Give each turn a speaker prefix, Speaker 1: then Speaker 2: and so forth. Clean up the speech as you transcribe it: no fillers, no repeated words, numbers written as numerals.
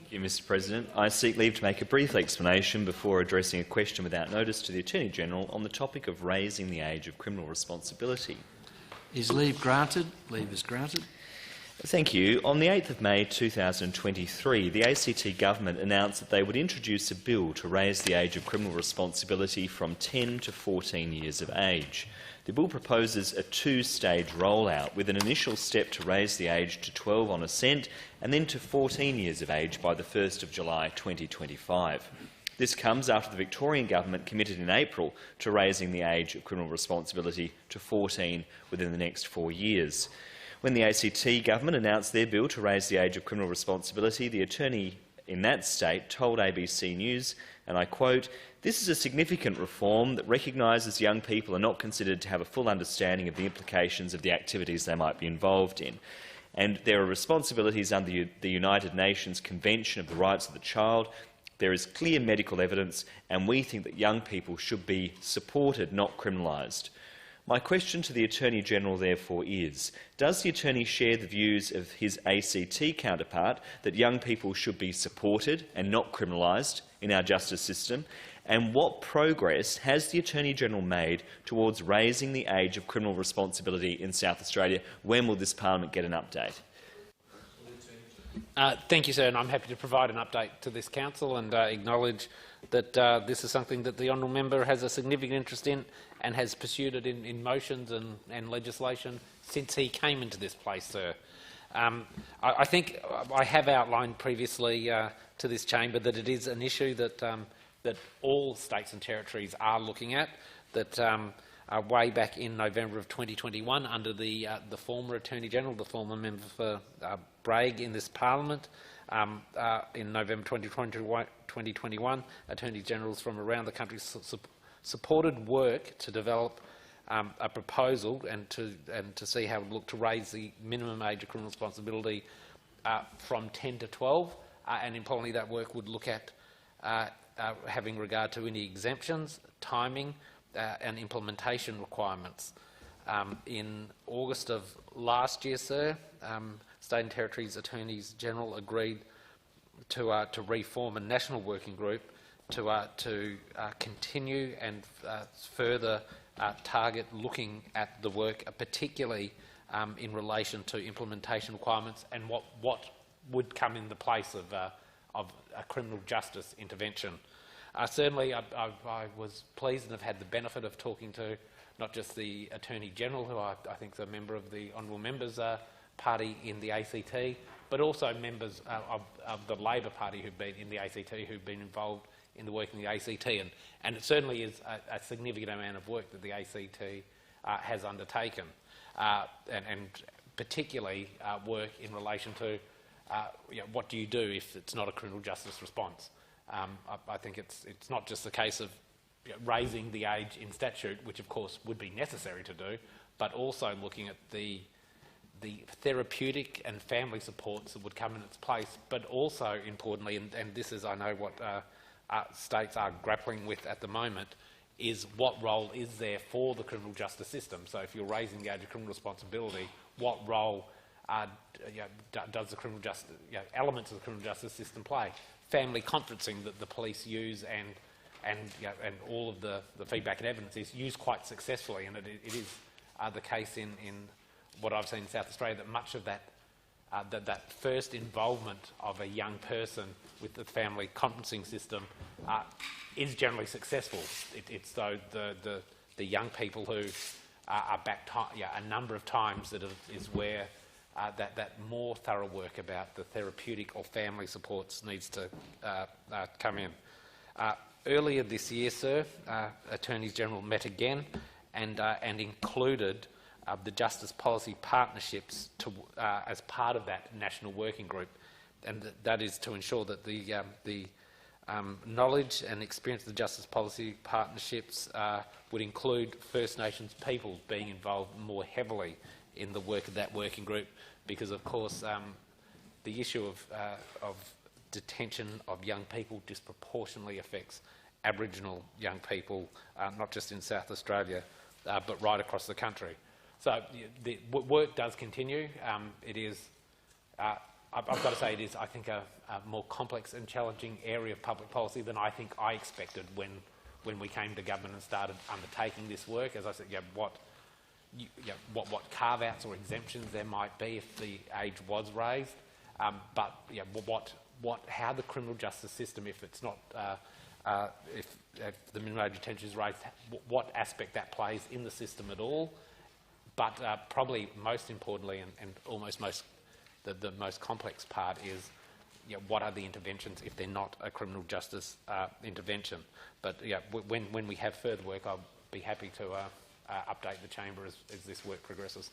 Speaker 1: Thank you, Mr President. I seek leave to make a brief explanation before addressing a question without notice to the Attorney-General on the topic of raising the age of criminal responsibility.
Speaker 2: Is leave granted? Leave is granted.
Speaker 1: Thank you. On the 8th of May 2023, the ACT Government announced that they would introduce a bill to raise the age of criminal responsibility from 10 to 14 years of age. The bill proposes a two-stage rollout, with an initial step to raise the age to 12 on assent and then to 14 years of age by the 1st of July 2025. This comes after the Victorian Government committed in April to raising the age of criminal responsibility to 14 within the next 4 years. When the ACT Government announced their bill to raise the age of criminal responsibility, the attorney in that state told ABC News, and I quote, "This is a significant reform that recognises young people are not considered to have a full understanding of the implications of the activities they might be involved in. And there are responsibilities under the United Nations Convention of the Rights of the Child. There is clear medical evidence, and we think that young people should be supported, not criminalised." My question to the Attorney-General, therefore, is, does the Attorney share the views of his ACT counterpart that young people should be supported and not criminalised in our justice system? And what progress has the Attorney-General made towards raising the age of criminal responsibility in South Australia? When will this parliament get an update?
Speaker 3: Thank you, sir, and I'm happy to provide an update to this council and acknowledge that this is something that the honourable member has a significant interest in and has pursued it in motions and legislation since he came into this place, sir. I think I have outlined previously to this chamber that it is an issue that that all states and territories are looking at. That way back in November of 2021, under the former Attorney-General, the former member for Bragg in this parliament, in November 2021, Attorney-Generals from around the country supported work to develop a proposal and to see how it would look to raise the minimum age of criminal responsibility from 10 to 12, and importantly that work would look at having regard to any exemptions, timing and implementation requirements. In August of last year, sir, State and Territories Attorneys General agreed to reform a national working group to continue and further target looking at the work, particularly in relation to implementation requirements and what would come in the place of a criminal justice intervention. Certainly, I was pleased and have had the benefit of talking to not just the Attorney-General, who I think is a member of the Honourable Members' Party in the ACT, but also members of the Labor Party who've been in the ACT, who've been involved in the work in the ACT, and it certainly is a significant amount of work that the ACT has undertaken, and particularly work in relation to what do you do if it's not a criminal justice response. I think it's not just the case of raising the age in statute, which of course would be necessary to do, but also looking at the therapeutic and family supports that would come in its place, but also importantly, and this is I know what states are grappling with at the moment, is what role is there for the criminal justice system. So if you're raising the age of criminal responsibility, what role does the criminal justice, elements of the criminal justice system play? Family conferencing that the police use and all of the feedback and evidence is used quite successfully, and it is the case in what I've seen in South Australia that much of that that first involvement of a young person with the family conferencing system is generally successful. It's though the young people who are back a number of times that is where that more thorough work about the therapeutic or family supports needs to come in. Earlier this year, sir, Attorneys General met again and included the Justice Policy Partnerships as part of that national working group, and that is to ensure that the knowledge and experience of the Justice Policy Partnerships would include First Nations people being involved more heavily in the work of that working group, because of course the issue of detention of young people disproportionately affects Aboriginal young people, not just in South Australia, but right across the country. So the work does continue. It is I've got to say it is, I think, a more complex and challenging area of public policy than I think I expected when we came to government and started undertaking this work. As I said, what carve-outs or exemptions there might be if the age was raised, but how the criminal justice system, if it's not, if the minimum age of detention is raised, what aspect that plays in the system at all. But probably most importantly, and almost the most complex part is, what are the interventions if they're not a criminal justice intervention? But when we have further work, I'll be happy to update the chamber as this work progresses.